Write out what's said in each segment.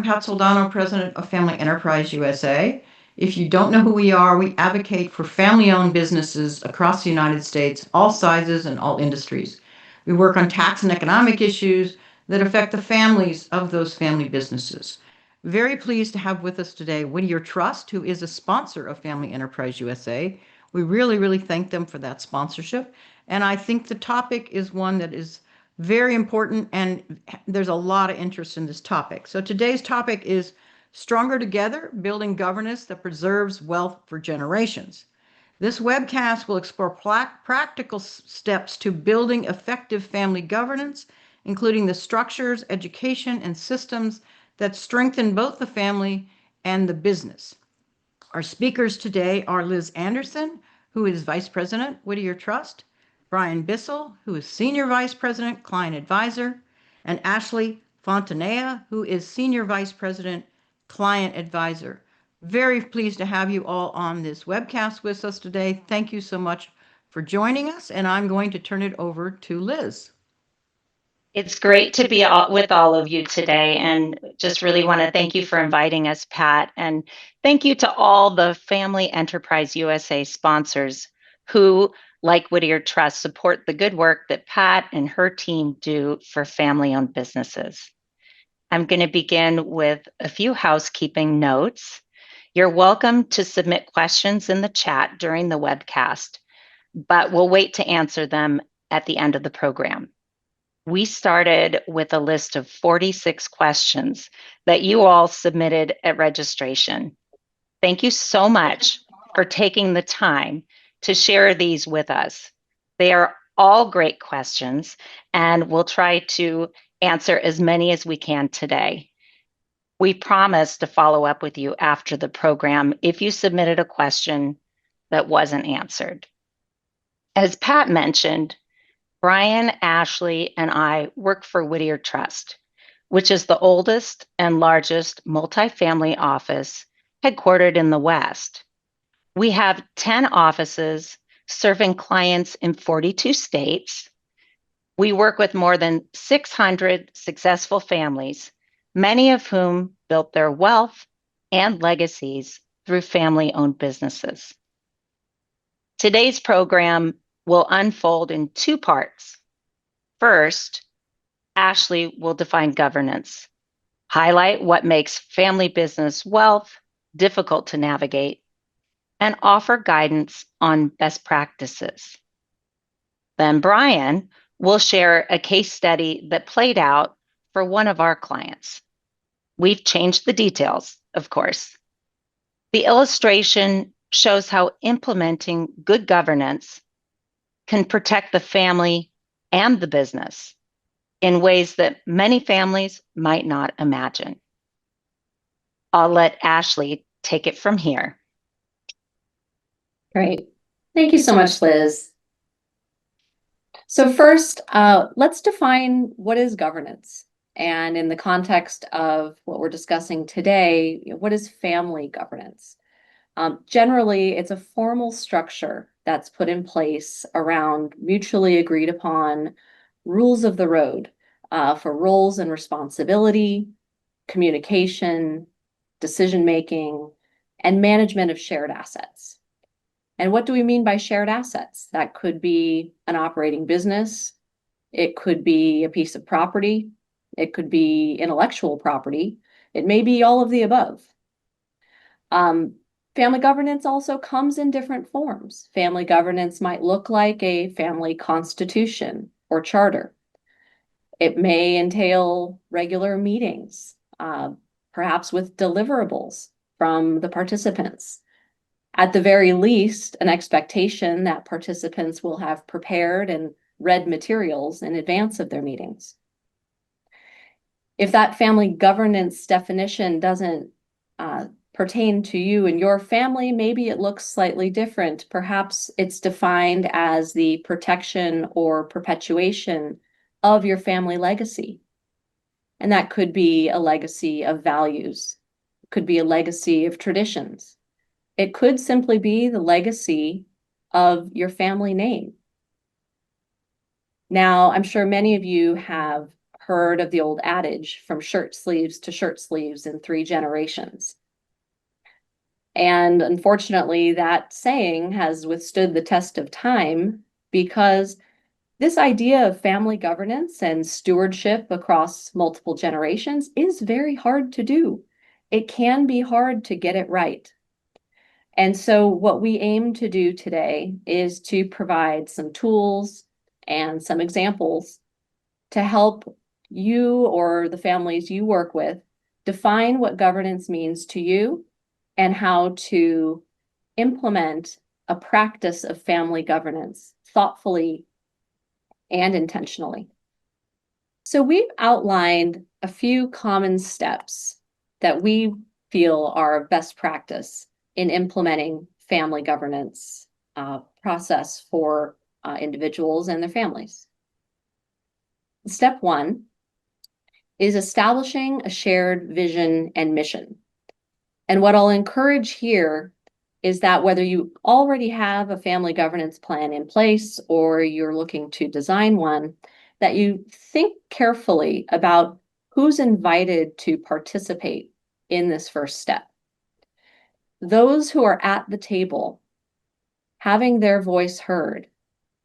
I'm Pat Soldano, president of Family Enterprise USA. If you don't know who we are, we advocate for family-owned businesses across the United States, all sizes and all industries. We work on tax and economic issues that affect the families of those family businesses. Very pleased to have with us today Whittier Trust, who is a sponsor of Family Enterprise USA. We really thank them for that sponsorship. And I think the topic is one that is very important, and there's a lot of interest in this topic. So today's topic is Stronger Together, Building Governance that Preserves Wealth for Generations. This webcast will explore practical steps to building effective family governance, including the structures, education, and systems that strengthen both the family and the business. Our speakers today are Liz Anderson, who is Vice President, Whittier Trust, Brian Bissell, who is Senior Vice President, Client Advisor, and Ashley Fontanea, who is Senior Vice President, Client Advisor. Very pleased to have you all on this webcast with us today. Thank you so much for joining us, and I'm going to turn it over to Liz. It's great to be with all of you today, and just really want to thank you for inviting us, Pat. And thank you to all the Family Enterprise USA sponsors who, like Whittier Trust, support the good work that Pat and her team do for family-owned businesses. I'm going to begin with a few housekeeping notes. You're welcome to submit questions in the chat during the webcast, but we'll wait to answer them at the end of the program. We started with a list of 46 questions that you all submitted at registration. Thank you so much for taking the time to share these with us. They are all great questions, and we'll try to answer as many as we can today. We promise to follow up with you after the program if you submitted a question that wasn't answered. As Pat mentioned, Brian, Ashley, and I work for Whittier Trust, which is the oldest and largest multifamily office headquartered in the West. We have 10 offices serving clients in 42 states. We work with more than 600 successful families, many of whom built their wealth and legacies through family-owned businesses. Today's program will unfold in two parts. First, Ashley will define governance, highlight what makes family business wealth difficult to navigate, and offer guidance on best practices. Then Brian will share a case study that played out for one of our clients. We've changed the details, of course. The illustration shows how implementing good governance can protect the family and the business in ways that many families might not imagine. I'll let Ashley take it from here. Great. Thank you so much, Liz. So first, let's define what is governance. And in the context of what we're discussing today, what is family governance? Generally, it's a formal structure that's put in place around mutually agreed upon rules of the road for roles and responsibility, communication, decision-making, and management of shared assets. And what do we mean by shared assets? That could be an operating business. It could be a piece of property. It could be intellectual property. It may be all of the above. Family governance also comes in different forms. Family governance might look like a family constitution or charter. It may entail regular meetings, perhaps with deliverables from the participants. At the very least, an expectation that participants will have prepared and read materials in advance of their meetings. If that family governance definition doesn't pertain to you and your family, maybe it looks slightly different. Perhaps it's defined as the protection or perpetuation of your family legacy. And that could be a legacy of values, it could be a legacy of traditions. It could simply be the legacy of your family name. Now, I'm sure many of you have heard of the old adage, from shirt sleeves to shirt sleeves in 3 generations. And unfortunately, that saying has withstood the test of time because this idea of family governance and stewardship across multiple generations is very hard to do. It can be hard to get it right. And so what we aim to do today is to provide some tools and some examples to help you or the families you work with define what governance means to you and how to implement a practice of family governance thoughtfully and intentionally. So we've outlined a few common steps that we feel are best practice in implementing family governance process for individuals and their families. Step 1 is establishing a shared vision and mission. And what I'll encourage here is that whether you already have a family governance plan in place or you're looking to design one, that you think carefully about who's invited to participate in this first step. Those who are at the table, having their voice heard,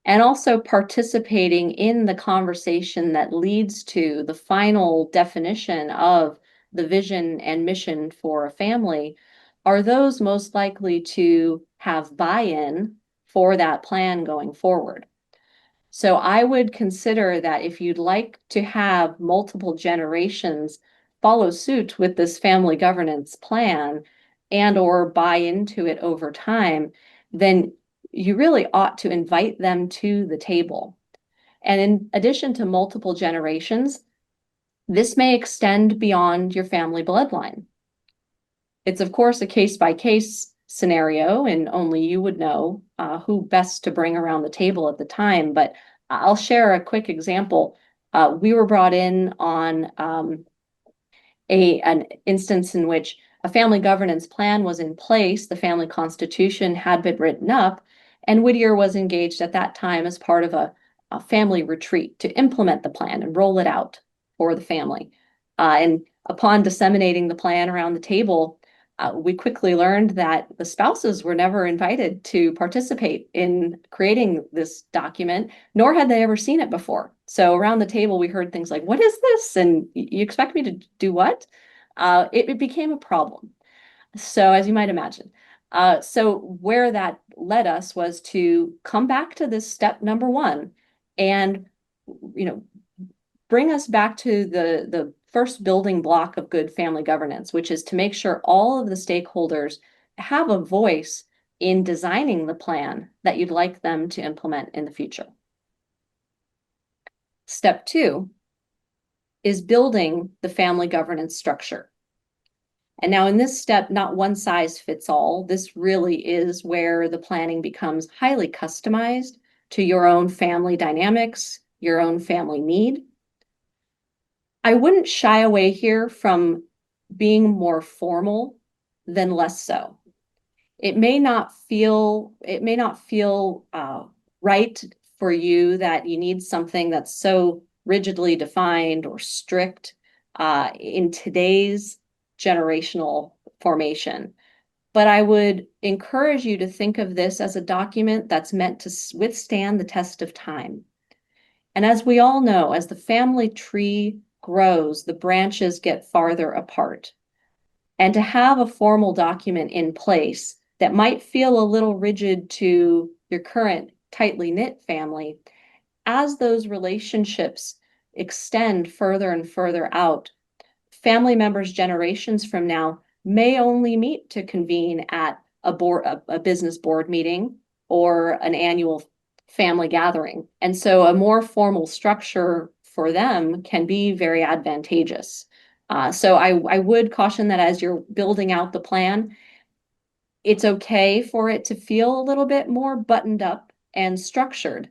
and also participating in the conversation that leads to the final definition of the vision and mission for a family, are those most likely to have buy-in for that plan going forward. So I would consider that if you'd like to have multiple generations follow suit with this family governance plan and or buy into it over time, then you really ought to invite them to the table. And in addition to multiple generations, this may extend beyond your family bloodline. It's, of course, a case-by-case scenario, and only you would know who best to bring around the table at the time. But I'll share a quick example. We were brought in on an instance in which a family governance plan was in place, the family constitution had been written up, and Whittier was engaged at that time as part of a family retreat to implement the plan and roll it out for the family. And upon disseminating the plan around the table, we quickly learned that the spouses were never invited to participate in creating this document, nor had they ever seen it before. So around the table, we heard things like, "What is this? And you expect me to do what?" It became a problem. So as you might imagine. So where that led us was to come back to this step number 1 and, bring us back to the first building block of good family governance, which is to make sure all of the stakeholders have a voice in designing the plan that you'd like them to implement in the future. Step 2 is building the family governance structure. And now in this step, not one size fits all. This really is where the planning becomes highly customized to your own family dynamics, your own family need. I wouldn't shy away here from being more formal than less so. It may not feel right for you that you need something that's so rigidly defined or strict in today's generational formation. But I would encourage you to think of this as a document that's meant to withstand the test of time. And as we all know, as the family tree grows, the branches get farther apart. And to have a formal document in place that might feel a little rigid to your current tightly knit family, as those relationships extend further and further out, family members generations from now may only meet to convene at a business board meeting or an annual family gathering. And so a more formal structure for them can be very advantageous. So I would caution that as you're building out the plan, it's okay for it to feel a little bit more buttoned up and structured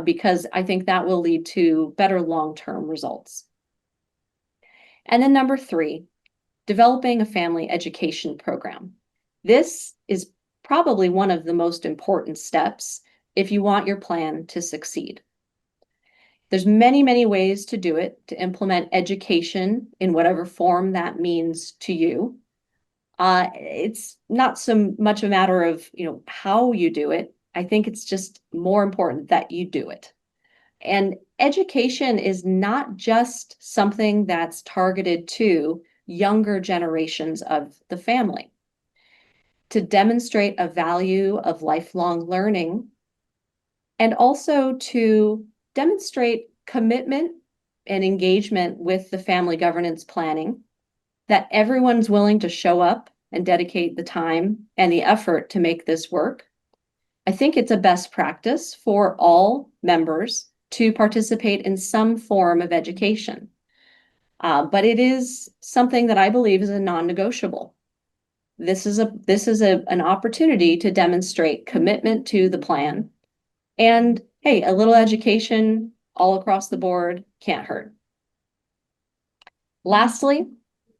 because I think that will lead to better long-term results. And then number 3, developing a family education program. This is probably one of the most important steps if you want your plan to succeed. There's many, many ways to do it, to implement education in whatever form that means to you. It's not so much a matter of, how you do it. I think it's just more important that you do it. And education is not just something that's targeted to younger generations of the family. To demonstrate a value of lifelong learning and also to demonstrate commitment and engagement with the family governance planning, that everyone's willing to show up and dedicate the time and the effort to make this work. I think it's a best practice for all members to participate in some form of education. But it is something that I believe is a non-negotiable. This is an opportunity to demonstrate commitment to the plan. And hey, a little education all across the board can't hurt. Lastly,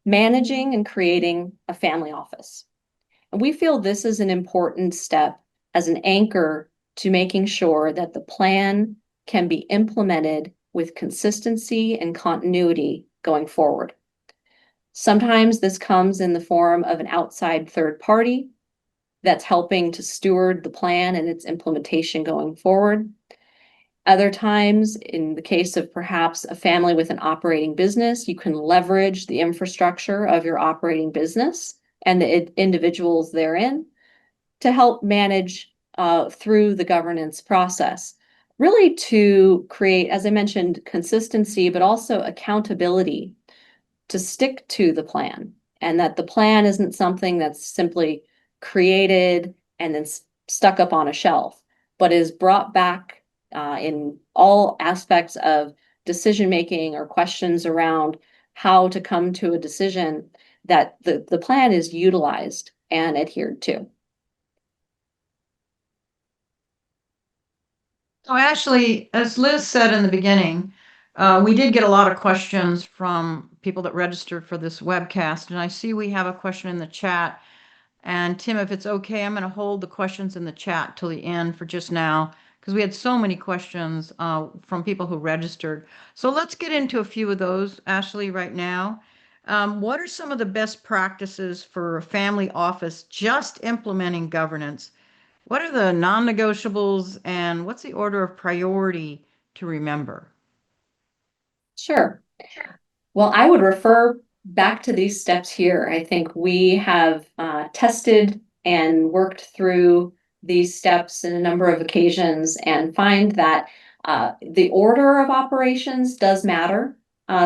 managing and creating a family office. And we feel this is an important step as an anchor to making sure that the plan can be implemented with consistency and continuity going forward. Sometimes this comes in the form of an outside third party that's helping to steward the plan and its implementation going forward. Other times, in the case of perhaps a family with an operating business, you can leverage the infrastructure of your operating business and the individuals therein to help manage through the governance process. Really to create, as I mentioned, consistency, but also accountability to stick to the plan, and that the plan isn't something that's simply created and then stuck up on a shelf, but is brought back in all aspects of decision making or questions around how to come to a decision, that the plan is utilized and adhered to. So Ashley, as Liz said in the beginning, we did get a lot of questions from people that registered for this webcast, and I see we have a question in the chat. And Tim, if it's okay, I'm going to hold the questions in the chat till the end for just now, because we had so many questions from people who registered. So let's get into a few of those, Ashley, right now. What are some of the best practices for a family office just implementing governance? What are the non-negotiables, and what's the order of priority to remember? Sure. Well, I would refer back to these steps here. I think we have tested and worked through these steps in a number of occasions and find that the order of operations does matter.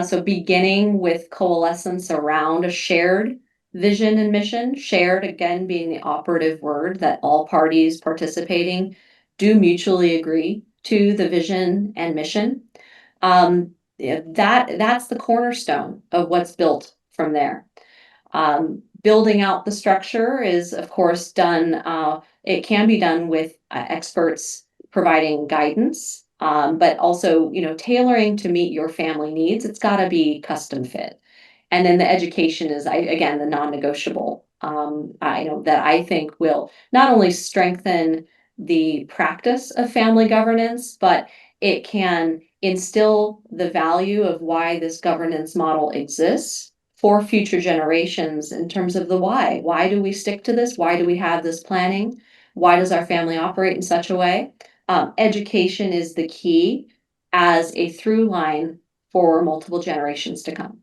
So beginning with coalescence around a shared vision and mission, shared again being the operative word, that all parties participating do mutually agree to the vision and mission. That's the cornerstone of what's built from there. Building out the structure is, of course, done. It can be done with experts providing guidance, but also, tailoring to meet your family needs. It's got to be custom fit. And then the education is, again, the non-negotiable. I know that I think will not only strengthen the practice of family governance, but it can instill the value of why this governance model exists for future generations in terms of the why. Why do we stick to this? Why do we have this planning? Why does our family operate in such a way? Education is the key as a through line for multiple generations to come.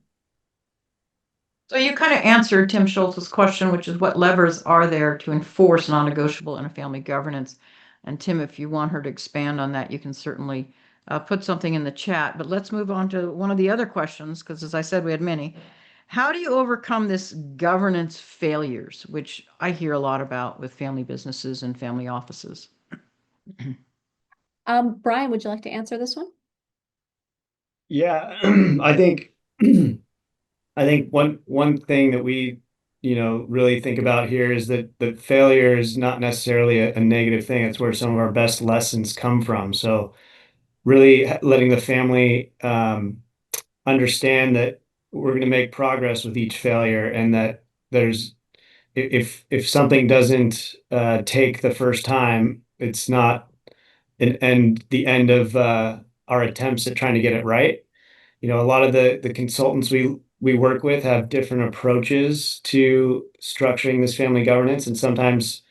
So you kind of answered Tim Schultz's question, which is what levers are there to enforce non-negotiable in a family governance? And Tim, if you want her to expand on that, you can certainly put something in the chat. But let's move on to one of the other questions, because as I said, we had many. How do you overcome this governance failures, which I hear a lot about with family businesses and family offices? Brian, would you like to answer this one? Yeah, I think I think one thing that we, really think about here is that failure is not necessarily a negative thing. It's where some of our best lessons come from. So really letting the family understand that we're going to make progress with each failure, and that there's if something doesn't take the first time, it's not the end of our attempts at trying to get it right. You know, a lot of the consultants we work with have different approaches to structuring this family governance, and sometimes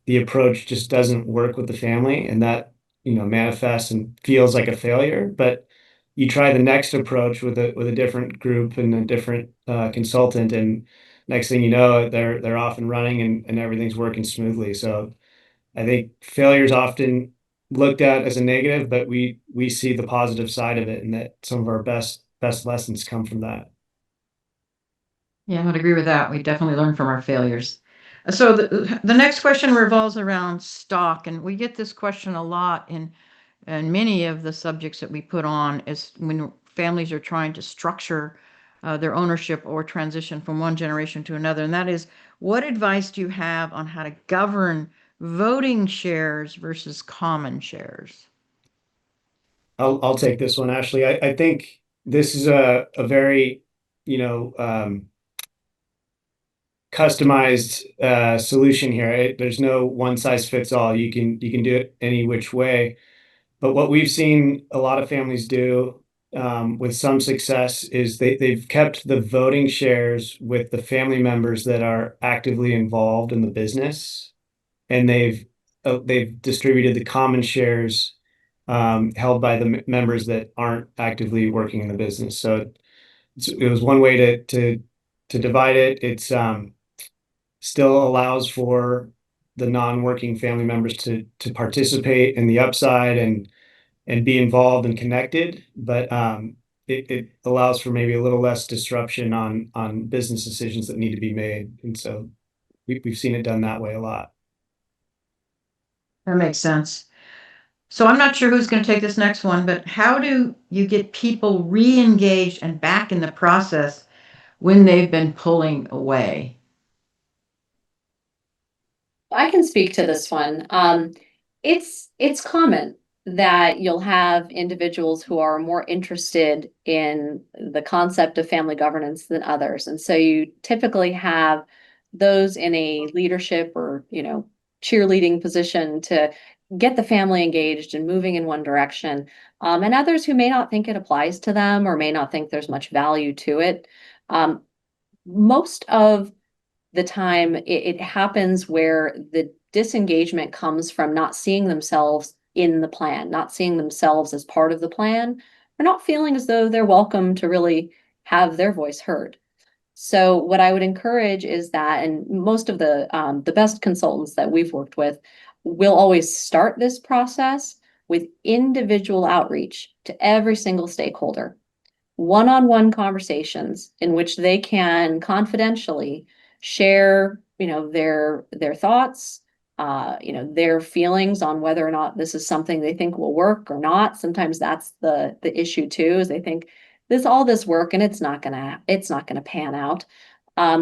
the approach just doesn't work with the family, and that, you know, manifests and feels like a failure. But you try the next approach with a different group and a different consultant, and next thing you know, they're off and running, and everything's working smoothly. So I think failure is often looked at as a negative, but we see the positive side of it, and that some of our best lessons come from that. Yeah, I would agree with that. We definitely learn from our failures. So the next question revolves around stock, and we get this question a lot in many of the subjects that we put on is when families are trying to structure their ownership or transition from one generation to another. And that is, what advice do you have on how to govern voting shares versus common shares? I'll take this one, Ashley. I think this is a very, you know, customized solution here. There's no one size fits all. You can do it any which way. But what we've seen a lot of families do with some success is they've kept the voting shares with the family members that are actively involved in the business, and they've distributed the common shares held by the members that aren't actively working in the business. So it was one way to divide it. It's still allows for the non-working family members to participate in the upside and be involved and connected, but it allows for maybe a little less disruption on business decisions that need to be made. And so we've seen it done that way a lot. That makes sense. So I'm not sure who's going to take this next one, but how do you get people re-engaged and back in the process when they've been pulling away? I can speak to this one. It's common that you'll have individuals who are more interested in the concept of family governance than others. And so you typically have those in a leadership or, cheerleading position to get the family engaged and moving in one direction. And others who may not think it applies to them or may not think there's much value to it. Most of the time it happens where the disengagement comes from not seeing themselves in the plan, not seeing themselves as part of the plan, or not feeling as though they're welcome to really have their voice heard. So what I would encourage is that, and most of the best consultants that we've worked with will always start this process with individual outreach to every single stakeholder, one-on-one conversations in which they can confidentially share, their thoughts, their feelings on whether or not this is something they think will work or not. Sometimes that's the issue too, is they think all this work and it's not gonna pan out.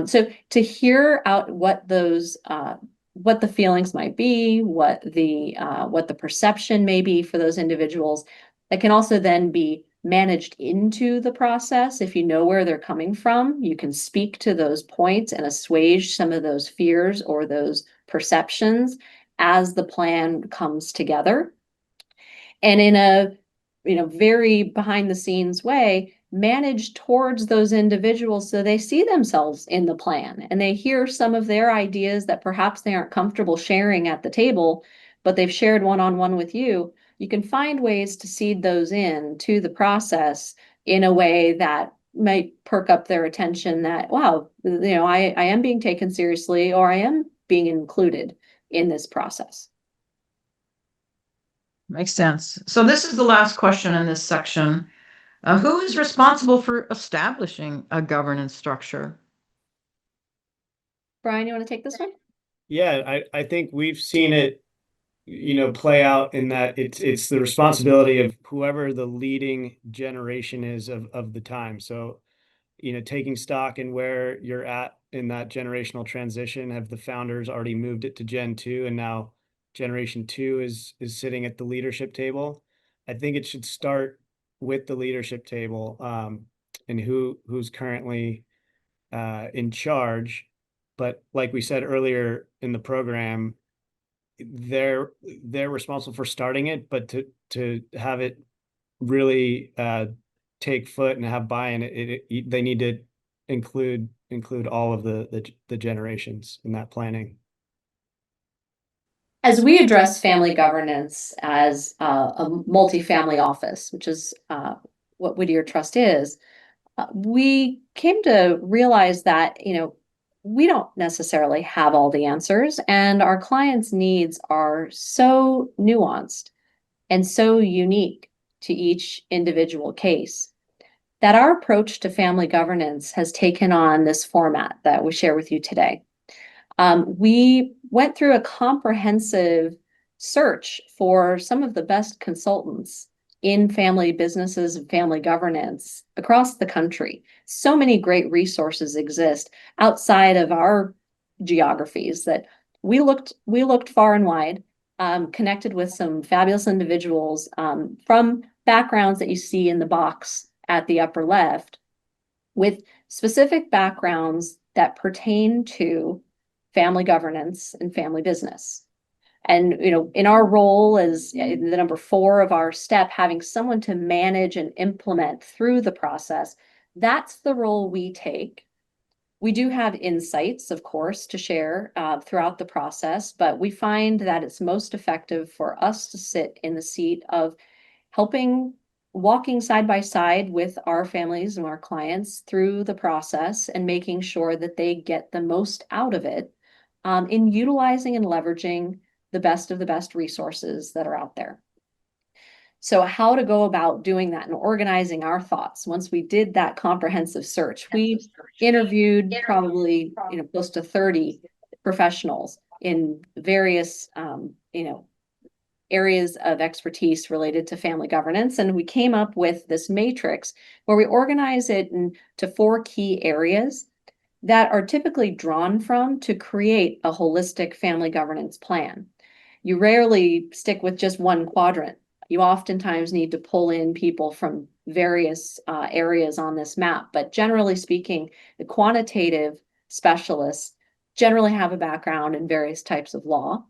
So to hear out what the feelings might be, what the perception may be for those individuals, that can also then be managed into the process. If you know where they're coming from, you can speak to those points and assuage some of those fears or those perceptions as the plan comes together. And in a very behind the scenes way, manage towards those individuals so they see themselves in the plan and they hear some of their ideas that perhaps they aren't comfortable sharing at the table, but they've shared one-on-one with you. You can find ways to seed those in to the process in a way that might perk up their attention that, wow, I am being taken seriously, or I am being included in this process. Makes sense. So this is the last question in this section. Who is responsible for establishing a governance structure? Brian, you want to take this one? Yeah, I think we've seen it, play out in that it's the responsibility of whoever the leading generation is of the time. So, taking stock in where you're at in that generational transition, have the founders already moved it to Gen 2 and now Generation 2 is sitting at the leadership table? I think it should start with the leadership table, and who's currently in charge. But like we said earlier in the program, they're responsible for starting it, but to have it really take foot and have buy-in, they need to include all of the generations in that planning. As we address family governance as a multifamily office, which is what Whittier Trust is, we came to realize that, we don't necessarily have all the answers, and our clients' needs are so nuanced and so unique to each individual case that our approach to family governance has taken on this format that we share with you today. We went through a comprehensive search for some of the best consultants in family businesses and family governance across the country. So many great resources exist outside of our geographies that we looked far and wide, connected with some fabulous individuals from backgrounds that you see in the box at the upper left, with specific backgrounds that pertain to family governance and family business. And, in our role as the number 4 of our step, having someone to manage and implement through the process, that's the role we take. We do have insights, of course, to share throughout the process, but we find that it's most effective for us to sit in the seat of walking side by side with our families and our clients through the process and making sure that they get the most out of it in utilizing and leveraging the best of the best resources that are out there. So how to go about doing that and organizing our thoughts. Once we did that comprehensive search, we interviewed probably, close to 30 professionals in various, areas of expertise related to family governance. And we came up with this matrix where we organize it into 4 key areas that are typically drawn from to create a holistic family governance plan. You rarely stick with just one quadrant. You oftentimes need to pull in people from various areas on this map. But generally speaking, the quantitative specialists generally have a background in various types of law.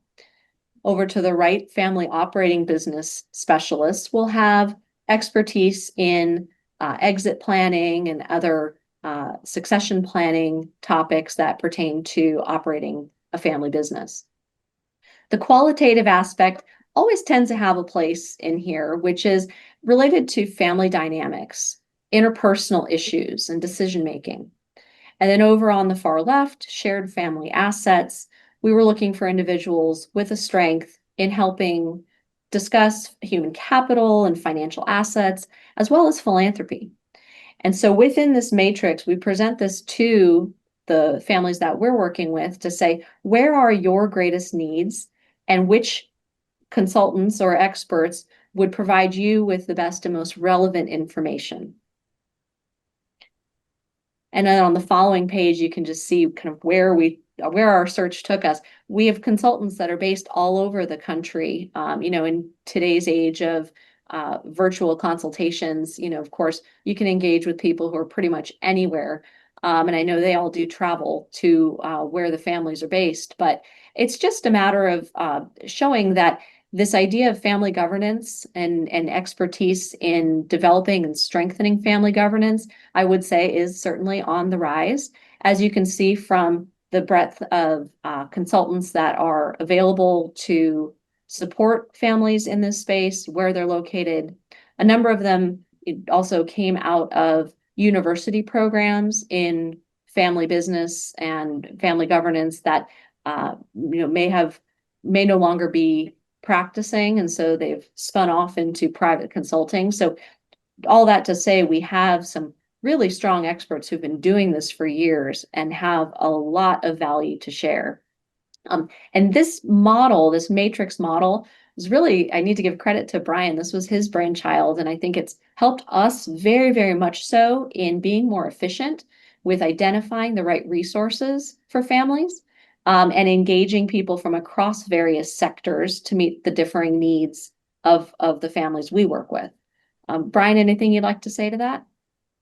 Over to the right, family operating business specialists will have expertise in exit planning and other succession planning topics that pertain to operating a family business. The qualitative aspect always tends to have a place in here, which is related to family dynamics, interpersonal issues, and decision making. And then over on the far left, shared family assets, we were looking for individuals with a strength in helping discuss human capital and financial assets, as well as philanthropy. And so within this matrix, we present this to the families that we're working with to say, where are your greatest needs and which consultants or experts would provide you with the best and most relevant information. And then on the following page, you can just see kind of where our search took us. We have consultants that are based all over the country. In today's age of virtual consultations, of course, you can engage with people who are pretty much anywhere. And I know they all do travel to where the families are based, but it's just a matter of showing that this idea of family governance and expertise in developing and strengthening family governance, I would say, is certainly on the rise. As you can see from the breadth of consultants that are available to support families in this space, where they're located. A number of them also came out of university programs in family business and family governance that may no longer be practicing, and so they've spun off into private consulting. So all that to say, we have some really strong experts who've been doing this for years and have a lot of value to share. And this model, this matrix model, is really, I need to give credit to Brian. This was his brainchild, and I think it's helped us very, very much so in being more efficient with identifying the right resources for families and engaging people from across various sectors to meet the differing needs of the families we work with. Brian, anything you'd like to say to that?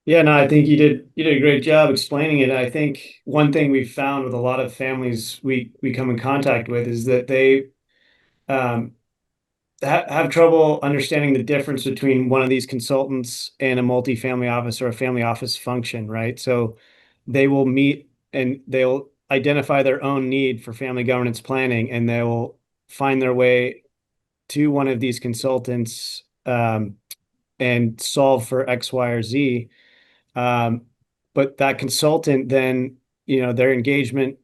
Yeah, no, I think you did a great job explaining it. I think one thing we've found with a lot of families we come in contact with is that have trouble understanding the difference between one of these consultants and a multifamily office or a family office function, right? So they will meet and they'll identify their own need for family governance planning, and they will find their way to one of these consultants and solve for X, Y, or Z. But that consultant then, their engagement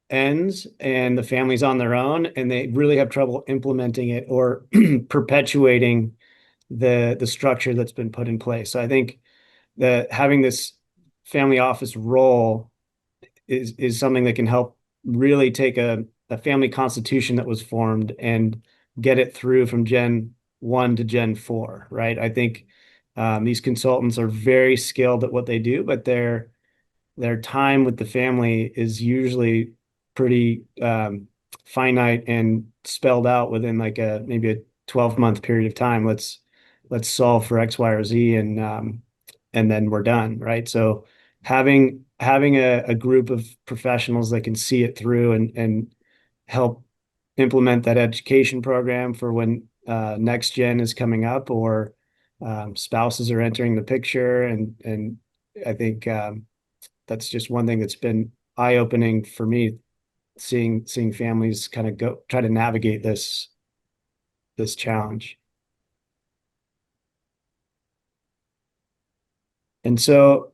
ends and the family's on their own, and they really have trouble implementing it or perpetuating the structure that's been put in place. So I think that having this family office role is something that can help really take a family constitution that was formed and get it through from Gen 1 to Gen 4, right? I think these consultants are very skilled at what they do, but their time with the family is usually pretty finite and spelled out within like maybe a 12-month period of time. Let's solve for X, Y, or Z, and then we're done, right? So having a group of professionals that can see it through and help implement that education program for when next gen is coming up, or spouses are entering the picture, and I think that's just one thing that's been eye-opening for me, seeing families kind of go try to navigate this challenge. And so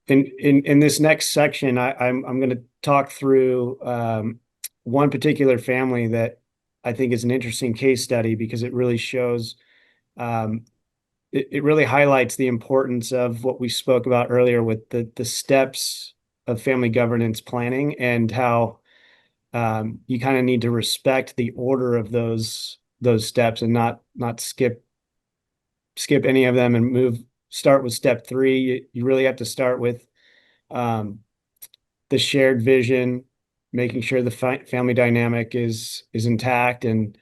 in this next section, I'm going to talk through one particular family that I think is an interesting case study, because it really shows it really highlights the importance of what we spoke about earlier with the steps of family governance planning, and how you kind of need to respect the order of those steps and not skip any of them and start with step 3. You really have to start with the shared vision, making sure the family dynamic is intact, and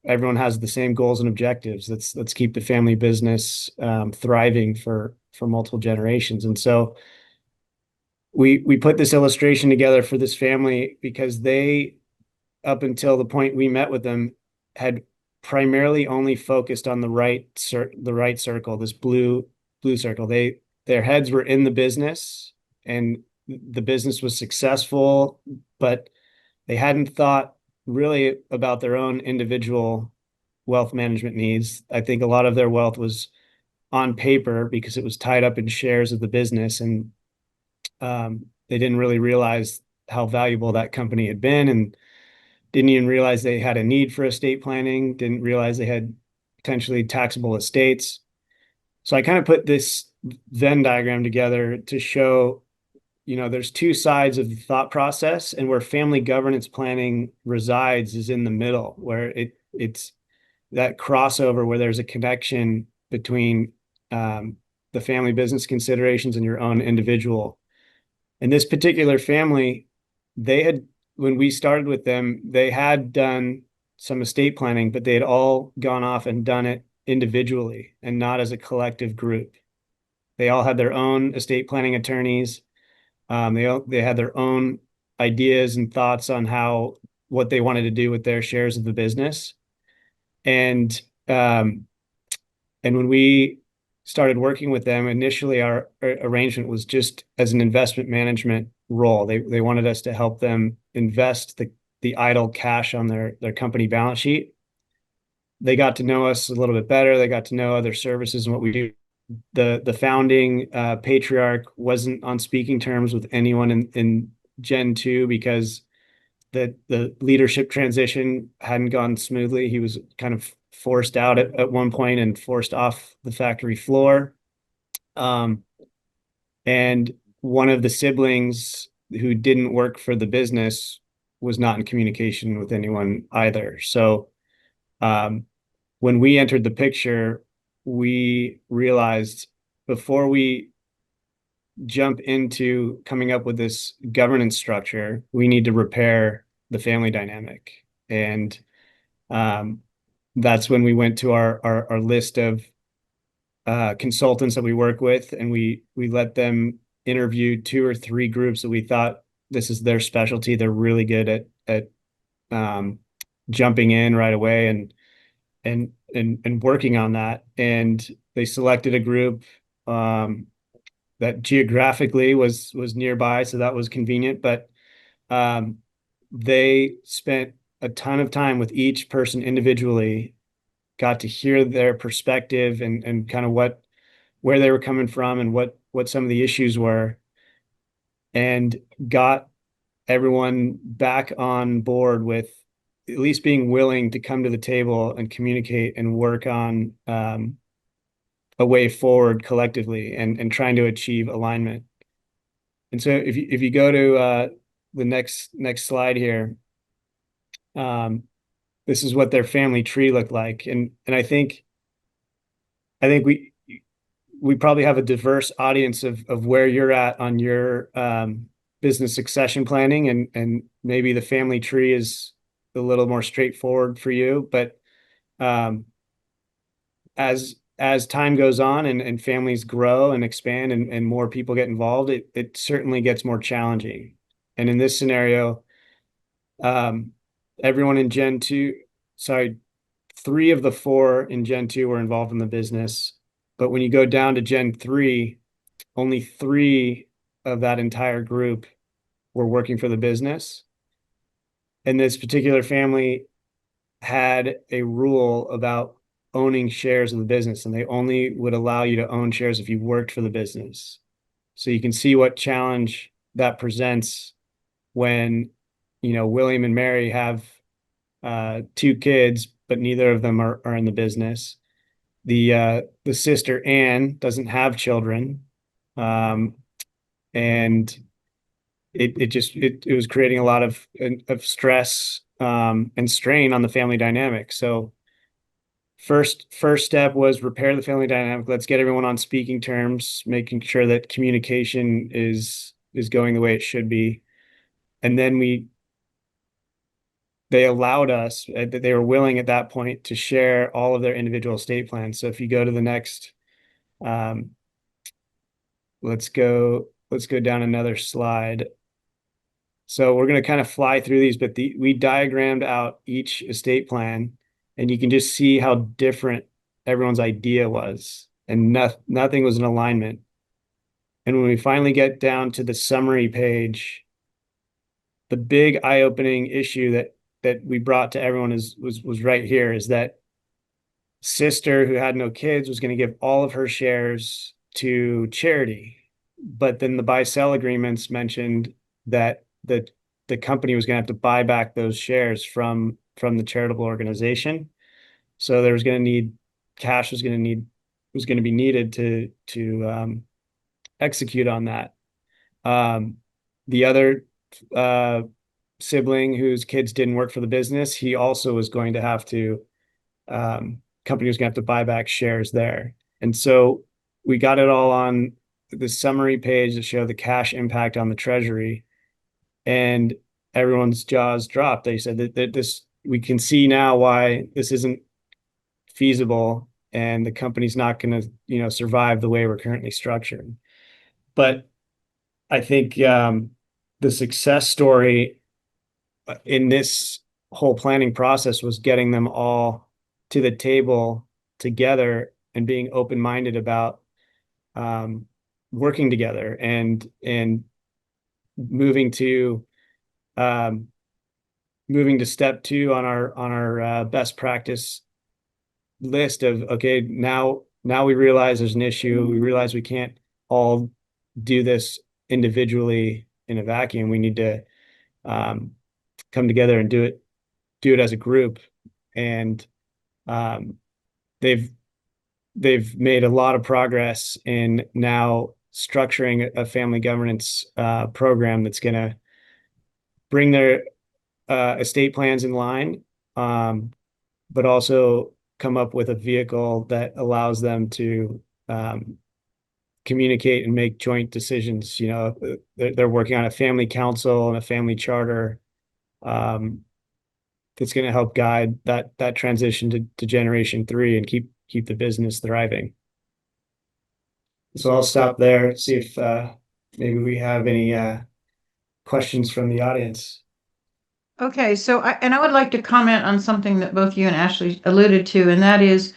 everyone has the same goals and objectives. Let's keep the family business thriving for multiple generations. And so we put this illustration together for this family because they, up until the point we met with them, had primarily only focused on the right circle, this blue circle. Their heads were in the business, and the business was successful, but they hadn't thought really about their own individual wealth management needs. I think a lot of their wealth was on paper because it was tied up in shares of the business, and they didn't really realize how valuable that company had been, and didn't even realize they had a need for estate planning, didn't realize they had potentially taxable estates. So I kind of put this Venn diagram together to show, there's two sides of the thought process, and where family governance planning resides is in the middle, where it's that crossover where there's a connection between the family business considerations and your own individual. And this particular family, when we started with them, they had done some estate planning, but they had all gone off and done it individually and not as a collective group. They all had their own estate planning attorneys. They had their own ideas and thoughts on what they wanted to do with their shares of the business. And when we started working with them, initially our arrangement was just as an investment management role. They wanted us to help them invest the idle cash on their company balance sheet. They got to know us a little bit better. They got to know other services and what we do. The founding patriarch wasn't on speaking terms with anyone in Gen 2 because the leadership transition hadn't gone smoothly. He was kind of forced out at one point and forced off the factory floor. And one of the siblings who didn't work for the business was not in communication with anyone either. So when we entered the picture, we realized before we jump into coming up with this governance structure, we need to repair the family dynamic. And that's when we went to our list of consultants that we work with, and we let them interview 2 or 3 groups that we thought this is their specialty. They're really good at jumping in right away and working on that. And they selected a group that geographically was nearby, so that was convenient. But they spent a ton of time with each person individually, got to hear their perspective and kind of where they were coming from and what some of the issues were, and got everyone back on board with at least being willing to come to the table and communicate and work on a way forward collectively and trying to achieve alignment. And so if you go to the next slide here, this is what their family tree looked like. And I think we probably have a diverse audience of where you're at on your business succession planning, and maybe the family tree is a little more straightforward for you. But as time goes on and families grow and expand and more people get involved, it certainly gets more challenging. And in this scenario, everyone in Gen 2, sorry, 3 of the 4 in Gen 2 were involved in the business. But when you go down to Gen 3, only 3 of that entire group were working for the business. And this particular family had a rule about owning shares of the business, and they only would allow you to own shares if you worked for the business. So you can see what challenge that presents when, William and Mary have 2 kids, but neither of them are in the business. The sister Anne doesn't have children, and it was creating a lot of stress and strain on the family dynamic. So first step was repair the family dynamic. Let's get everyone on speaking terms, making sure that communication is going the way it should be. And then they allowed us, they were willing at that point to share all of their individual estate plans. So if you go to the next, let's go down another slide. So we're going to kind of fly through these, but we diagrammed out each estate plan, and you can just see how different everyone's idea was, and nothing was in alignment. And when we finally get down to the summary page, the big eye-opening issue that we brought to everyone was right here, is that sister who had no kids was going to give all of her shares to charity. But then the buy-sell agreements mentioned that the company was going to have to buy back those shares from the charitable organization. So there was going to need cash was going to be needed to execute on that. The other sibling whose kids didn't work for the business, he also was going to have to company was going to have to buy back shares there. And so we got it all on the summary page to show the cash impact on the treasury, and everyone's jaws dropped. They said that this, we can see now why this isn't feasible, and the company's not going to, survive the way we're currently structured. But I think the success story in this whole planning process was getting them all to the table together and being open-minded about working together and moving to step 2 on our best practice list of, okay, now we realize there's an issue. We realize we can't all do this individually in a vacuum. We need to come together and do it as a group. And they've made a lot of progress in now structuring a family governance program that's going to bring their estate plans in line, but also come up with a vehicle that allows them to communicate and make joint decisions. They're working on a family council and a family charter that's going to help guide that transition to generation 3 and keep the business thriving. So I'll stop there, see if maybe we have any questions from the audience. Okay, so I would like to comment on something that both you and Ashley alluded to, and that is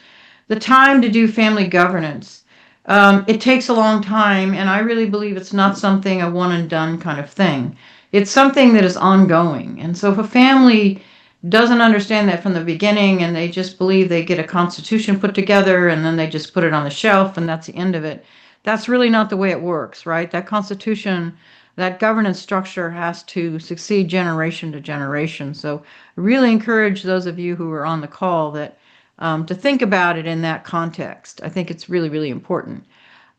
the time to do family governance. It takes a long time, and I really believe it's not something a one and done kind of thing. It's something that is ongoing. And so if a family doesn't understand that from the beginning and they just believe they get a constitution put together and then they just put it on the shelf and that's the end of it, that's really not the way it works, right? That constitution, that governance structure has to succeed generation to generation. So I really encourage those of you who are on the call that to think about it in that context. I think it's really, really important.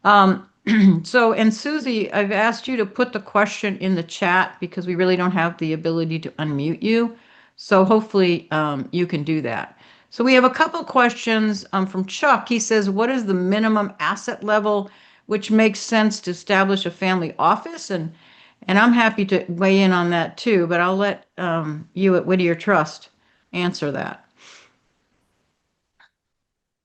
Um, and Susie, I've asked you to put the question in the chat because we really don't have the ability to unmute you. So hopefully you can do that. So we have a couple questions from Chuck. He says, what is the minimum asset level which makes sense to establish a family office? And I'm happy to weigh in on that too, but I'll let you at Whittier Trust answer that.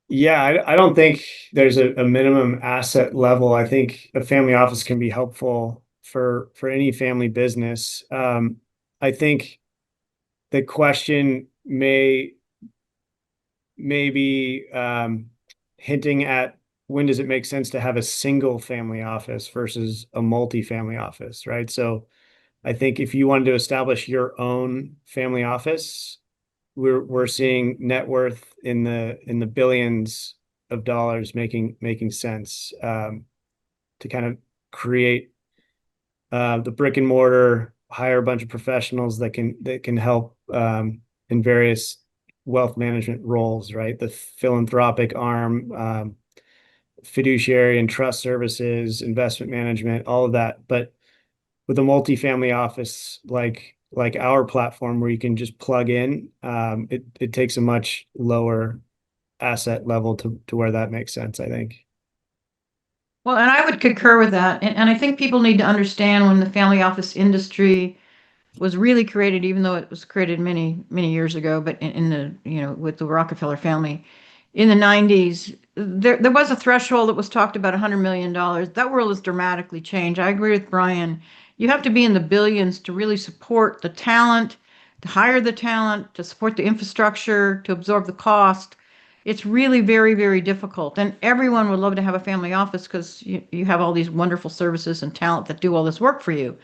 Yeah, I don't think there's a minimum asset level. I think a family office can be helpful for any family business. I think the question may be hinting at when does it make sense to have a single family office versus a multi-family office, right? So I think if you wanted to establish your own family office, we're seeing net worth in the billions of dollars making sense to kind of create the brick and mortar, hire a bunch of professionals that can help in various wealth management roles, right? The philanthropic arm, fiduciary and trust services, investment management, all of that. But with a multifamily office like our platform where you can just plug in, it takes a much lower asset level to where that makes sense, I think. Well, and I would concur with that. And I think people need to understand when the family office industry was really created, even though it was created many, many years ago, but in the, with the Rockefeller family in the 90s, there was a threshold that was talked about $100 million. That world has dramatically changed. I agree with Brian. You have to be in the billions to really support the talent, to hire the talent, to support the infrastructure, to absorb the cost. It's really very, very difficult. And everyone would love to have a family office because you have all these wonderful services and talent that do all this work for you.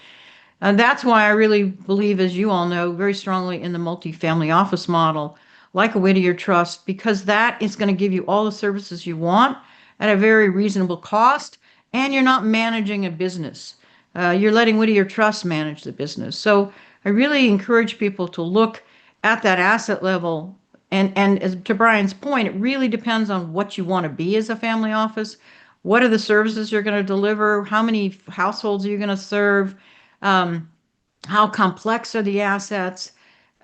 And that's why I really believe, as you all know, very strongly in the multifamily office model, like a Whittier Trust, because that is going to give you all the services you want at a very reasonable cost, and you're not managing a business. You're letting Whittier Trust manage the business. So I really encourage people to look at that asset level. And as to Brian's point, it really depends on what you want to be as a family office. What are the services you're going to deliver? How many households are you going to serve? Um, how complex are the assets?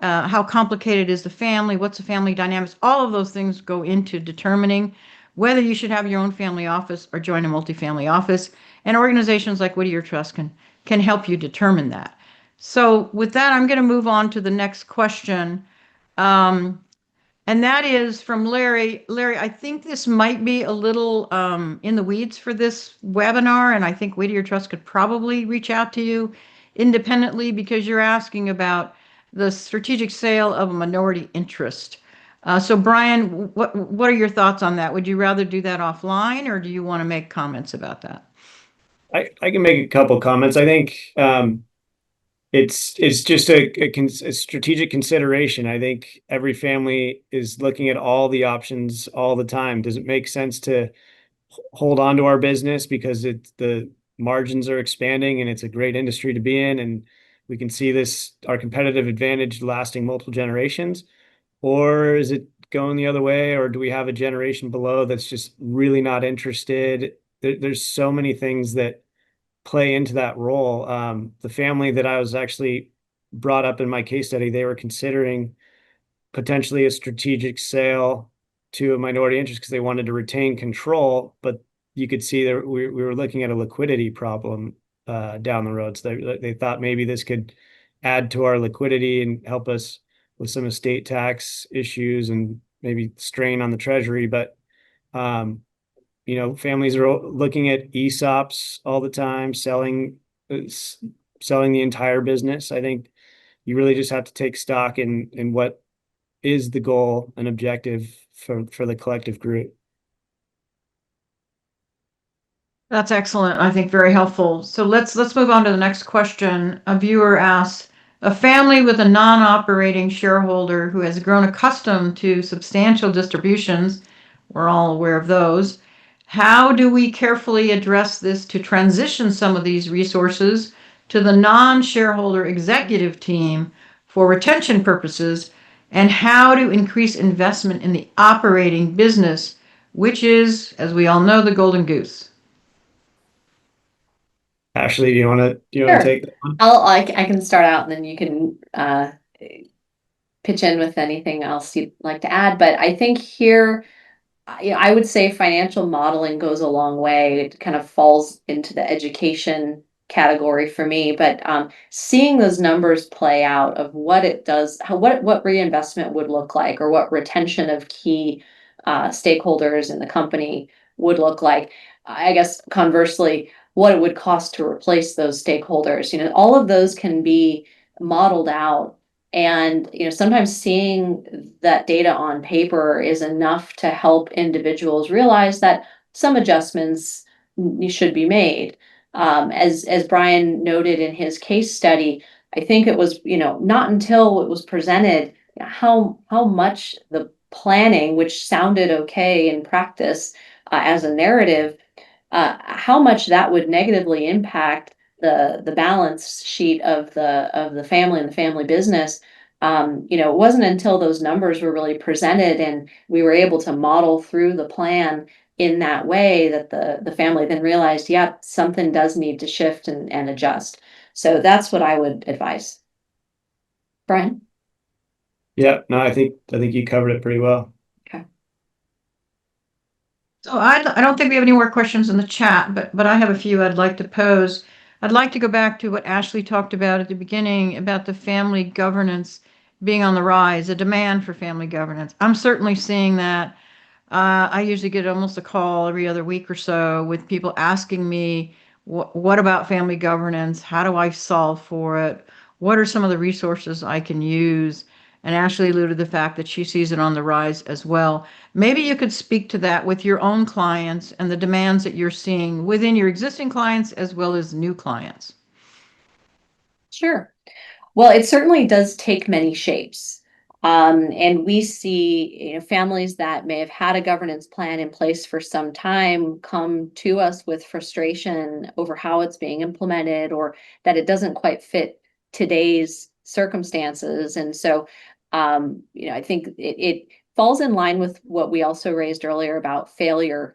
How complicated is the family? What's the family dynamics? All of those things go into determining whether you should have your own family office or join a multifamily office. And organizations like Whittier Trust can help you determine that. So with that, I'm going to move on to the next question. Um, and that is from Larry. Larry, I think this might be a little in the weeds for this webinar, and I think Whittier Trust could probably reach out to you independently because you're asking about the strategic sale of a minority interest. So Brian, what are your thoughts on that? Would you rather do that offline, or do you want to make comments about that? I can make a couple comments. I think it's just a strategic consideration. I think every family is looking at all the options all the time. Does it make sense to hold on to our business because the margins are expanding and it's a great industry to be in, and we can see our competitive advantage lasting multiple generations? Or is it going the other way? Or do we have a generation below that's just really not interested? There's so many things that play into that role. The family that I was actually brought up in my case study, they were considering potentially a strategic sale to a minority interest because they wanted to retain control, but you could see that we were looking at a liquidity problem down the road. So they thought maybe this could add to our liquidity and help us with some estate tax issues and maybe strain on the treasury. But families are looking at ESOPs all the time, selling the entire business. I think you really just have to take stock in what is the goal and objective for the collective group. That's excellent. I think very helpful. So let's move on to the next question. A viewer asks, a family with a non-operating shareholder who has grown accustomed to substantial distributions, we're all aware of those, how do we carefully address this to transition some of these resources to the non-shareholder executive team for retention purposes, and how to increase investment in the operating business, which is, as we all know, the golden goose? Ashley, do you want to Sure. take that one? I can start out and then you can pitch in with anything else you'd like to add. But I think here, I would say financial modeling goes a long way. It kind of falls into the education category for me. But seeing those numbers play out of what it does, what reinvestment would look like, or what retention of key stakeholders in the company would look like. I guess conversely, what it would cost to replace those stakeholders. All of those can be modeled out. And sometimes seeing that data on paper is enough to help individuals realize that some adjustments should be made. As Brian noted in his case study, I think it was not until it was presented how much the planning, which sounded okay in practice as a narrative, how much that would negatively impact the balance sheet of the family and the family business. It wasn't until those numbers were really presented and we were able to model through the plan in that way that the family then realized, yeah, something does need to shift and adjust. So that's what I would advise. Brian? Yeah, no, I think you covered it pretty well. Okay. So I don't think we have any more questions in the chat, but I have a few I'd like to pose. I'd like to go back to what Ashley talked about at the beginning about the family governance being on the rise, a demand for family governance. I'm certainly seeing that. I usually get almost a call every other week or so with people asking me, what about family governance? How do I solve for it? What are some of the resources I can use? And Ashley alluded to the fact that she sees it on the rise as well. Maybe you could speak to that with your own clients and the demands that you're seeing within your existing clients as well as new clients. Sure. Well, it certainly does take many shapes. And we see, families that may have had a governance plan in place for some time come to us with frustration over how it's being implemented or that it doesn't quite fit today's circumstances. And so, I think it falls in line with what we also raised earlier about failure,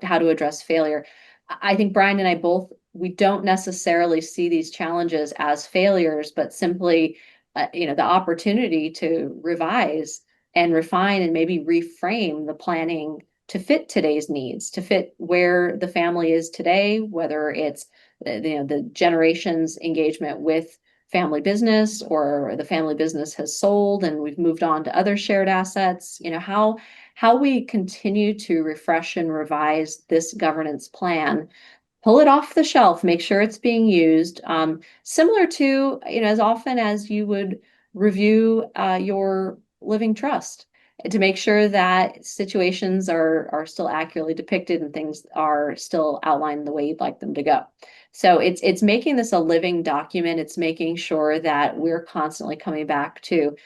how to address failure. I think Brian and I both, we don't necessarily see these challenges as failures, but simply, the opportunity to revise and refine and maybe reframe the planning to fit today's needs, to fit where the family is today, whether it's the generation's engagement with family business or the family business has sold and we've moved on to other shared assets. How we continue to refresh and revise this governance plan, pull it off the shelf, make sure it's being used, similar to, as often as you would review your living trust to make sure that situations are still accurately depicted and things are still outlined the way you'd like them to go. So it's making this a living document. It's making sure that we're constantly coming back to,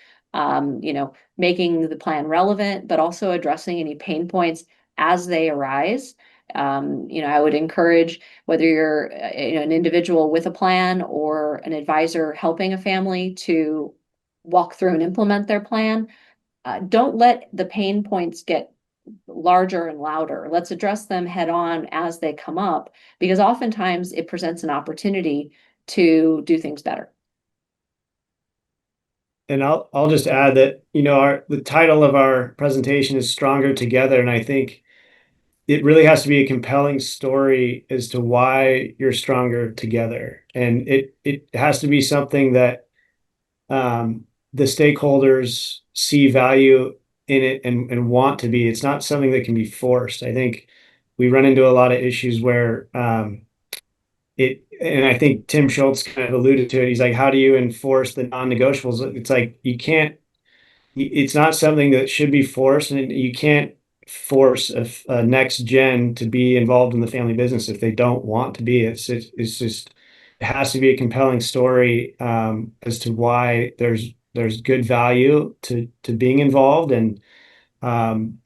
making the plan relevant, but also addressing any pain points as they arise. I would encourage, whether you're an individual with a plan or an advisor helping a family to walk through and implement their plan, don't let the pain points get larger and louder. Let's address them head on as they come up, because oftentimes it presents an opportunity to do things better. And I'll just add that, the title of our presentation is Stronger Together, and I think it really has to be a compelling story as to why you're stronger together. And it has to be something that the stakeholders see value in it and want to be. It's not something that can be forced. I think we run into a lot of issues where and I think Tim Schultz kind of alluded to it. He's like, how do you enforce the non-negotiables? It's like you can't. It's not something that should be forced, and you can't force a next gen to be involved in the family business if they don't want to be. It's just it has to be a compelling story as to why there's good value to being involved, um,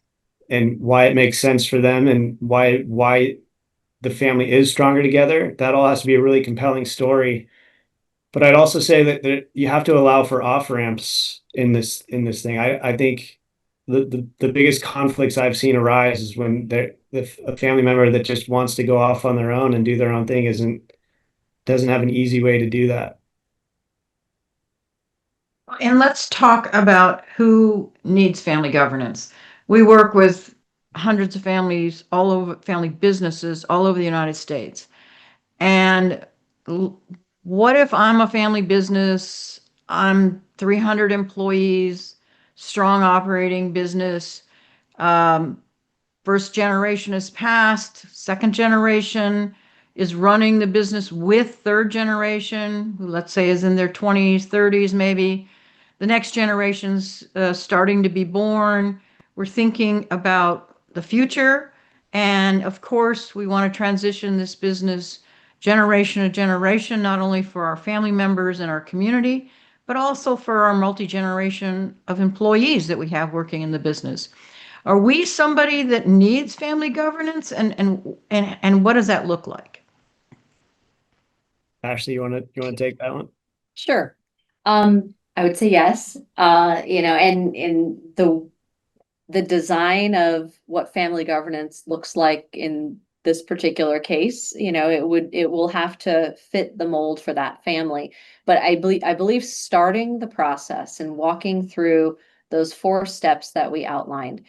and why it makes sense for them, and why the family is stronger together. That all has to be a really compelling story. But I'd also say that you have to allow for off ramps in this thing. I think the biggest conflicts I've seen arise is when a family member that just wants to go off on their own and do their own thing doesn't have an easy way to do that. And let's talk about who needs family governance. We work with hundreds of families all over, family businesses all over the United States. And what if I'm a family business? I'm 300 employees, strong operating business. Um, First generation is passed, second generation is running the business with third generation, who let's say is in their 20s, 30s maybe. The next generation's starting to be born. We're thinking about the future. And of course, we want to transition this business generation to generation, not only for our family members and our community, but also for our multi-generation of employees that we have working in the business. Are we somebody that needs family governance, and what does that look like? Ashley, you want to take that one? Sure. I would say yes. And in the design of what family governance looks like in this particular case, it will have to fit the mold for that family. But I believe starting the process and walking through those 4 steps that we outlined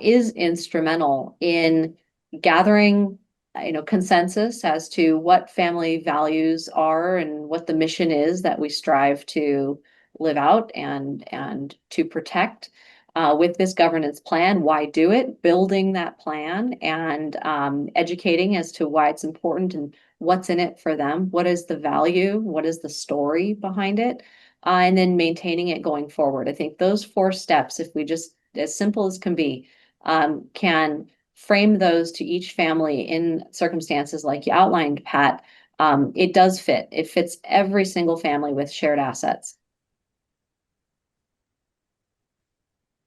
is instrumental in gathering consensus as to what family values are and what the mission is that we strive to live out and to protect with this governance plan. Why do it? Building that plan and educating as to why it's important and what's in it for them. What is the value? What is the story behind it? And then maintaining it going forward. I think those 4 steps, if we just, as simple as can be, can frame those to each family in circumstances like you outlined, Pat, it does fit. It fits every single family with shared assets.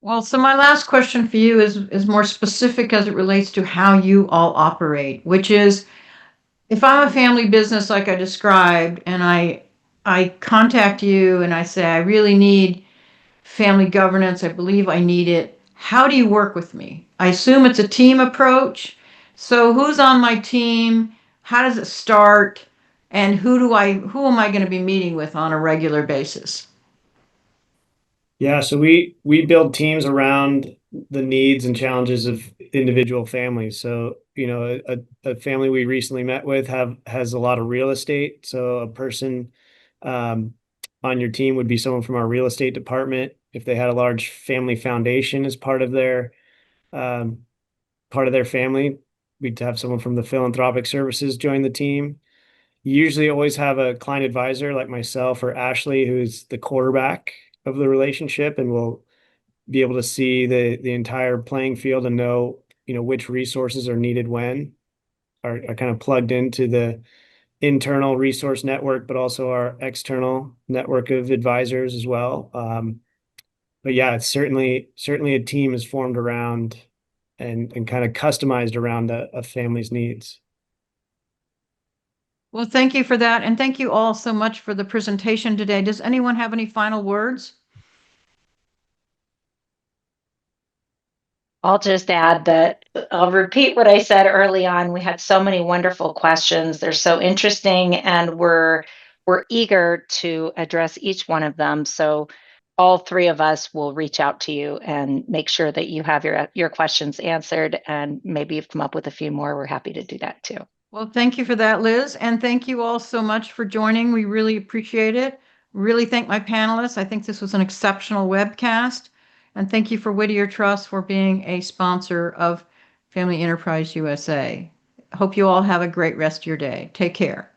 Well, so my last question for you is more specific as it relates to how you all operate, which is, if I'm a family business like I described, and I contact you and I say I really need family governance, I believe I need it. How do you work with me? I assume it's a team approach. So who's on my team? How does it start? And who am I going to be meeting with on a regular basis? Yeah, so we build teams around the needs and challenges of individual families. So, a family we recently met with has a lot of real estate. So a person um, on your team would be someone from our real estate department. If they had a large family foundation as um, part of their family, we'd have someone from the philanthropic services join the team. You usually always have a client advisor like myself or Ashley, who's the quarterback of the relationship, and will be able to see the entire playing field and know, which resources are needed when, are kind of plugged into the internal resource network, but also our external network of advisors as well. But yeah, it's certainly a team is formed around and kind of customized around a family's needs. Well, thank you for that. And thank you all so much for the presentation today. Does anyone have any final words? I'll just add that I'll repeat what I said early on. We had so many wonderful questions. They're so interesting, and we're eager to address each one of them. So all 3 of us will reach out to you and make sure that you have your questions answered, and maybe you've come up with a few more. We're happy to do that too. Well, thank you for that, Liz. And thank you all so much for joining. We really appreciate it. Really thank my panelists. I think this was an exceptional webcast. And thank you for Whittier Trust for being a sponsor of Family Enterprise USA. Hope you all have a great rest of your day. Take care.